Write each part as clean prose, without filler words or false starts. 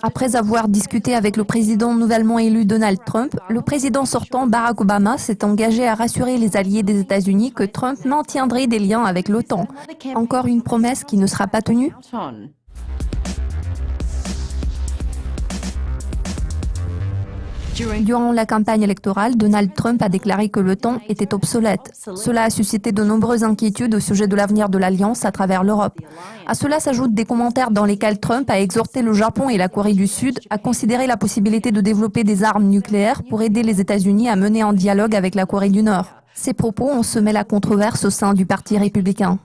Après avoir discuté avec le président nouvellement élu Donald Trump, le président sortant Barack Obama s'est engagé à rassurer les alliés des États-Unis que Trump maintiendrait des liens avec l'OTAN. Encore une promesse qui ne sera pas tenue? Durant la campagne électorale, Donald Trump a déclaré que l'OTAN était obsolète. Cela a suscité de nombreuses inquiétudes au sujet de l'avenir de l'Alliance à travers l'Europe. À cela s'ajoutent des commentaires dans lesquels Trump a exhorté le Japon et la Corée du Sud à considérer la possibilité de développer des armes nucléaires pour aider les États-Unis à mener un dialogue avec la Corée du Nord. Ces propos ont semé la controverse au sein du Parti républicain.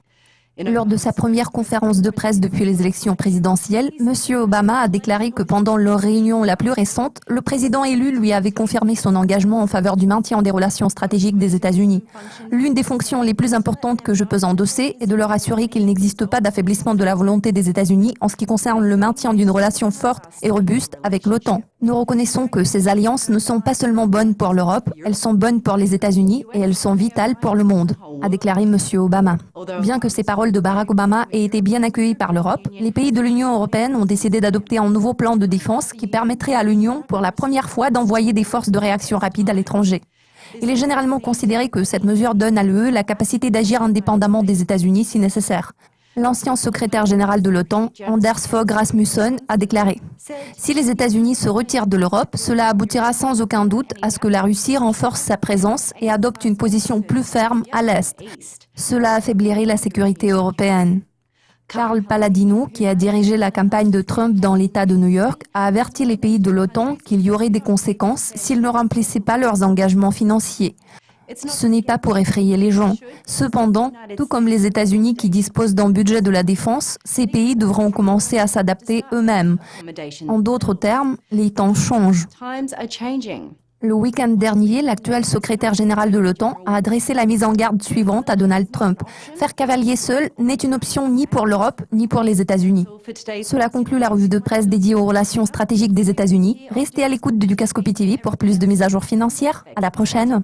Lors de sa première conférence de presse depuis les élections présidentielles, M. Obama a déclaré que pendant leur réunion la plus récente, le président élu lui avait confirmé son engagement en faveur du maintien des relations stratégiques des États-Unis. L'une des fonctions les plus importantes que je peux endosser est de leur assurer qu'il n'existe pas d'affaiblissement de la volonté des États-Unis en ce qui concerne le maintien d'une relation forte et robuste avec l'OTAN. Nous reconnaissons que ces alliances ne sont pas seulement bonnes pour l'Europe, elles sont bonnes pour les États-Unis et elles sont vitales pour le monde, a déclaré M. Obama. Bien que ces paroles de Barack Obama aient été bien accueillies par l'Europe, les pays de l'Union européenne ont décidé d'adopter un nouveau plan de défense qui permettrait à l'Union, pour la première fois, d'envoyer des forces de réaction rapide à l'étranger. Il est généralement considéré que cette mesure donne à l'UE la capacité d'agir indépendamment des États-Unis si nécessaire. L'ancien secrétaire général de l'OTAN, Anders Fogh Rasmussen, a déclaré « Si les États-Unis se retirent de l'Europe, cela aboutira sans aucun doute à ce que la Russie renforce sa présence et adopte une position plus ferme à l'Est. Cela affaiblirait la sécurité européenne. » Carl Paladino, qui a dirigé la campagne de Trump dans l'État de New York, a averti les pays de l'OTAN qu'il y aurait des conséquences s'ils ne remplissaient pas leurs engagements financiers. Ce n'est pas pour effrayer les gens. Cependant, tout comme les États-Unis qui disposent d'un budget de la défense, ces pays devront commencer à s'adapter eux-mêmes. En d'autres termes, les temps changent. Le week-end dernier, l'actuel secrétaire général de l'OTAN a adressé la mise en garde suivante à Donald Trump. Faire cavalier seul n'est une option ni pour l'Europe, ni pour les États-Unis. Cela conclut la revue de presse dédiée aux relations stratégiques des États-Unis. Restez à l'écoute de Dukascopy TV pour plus de mises à jour financières. À la prochaine.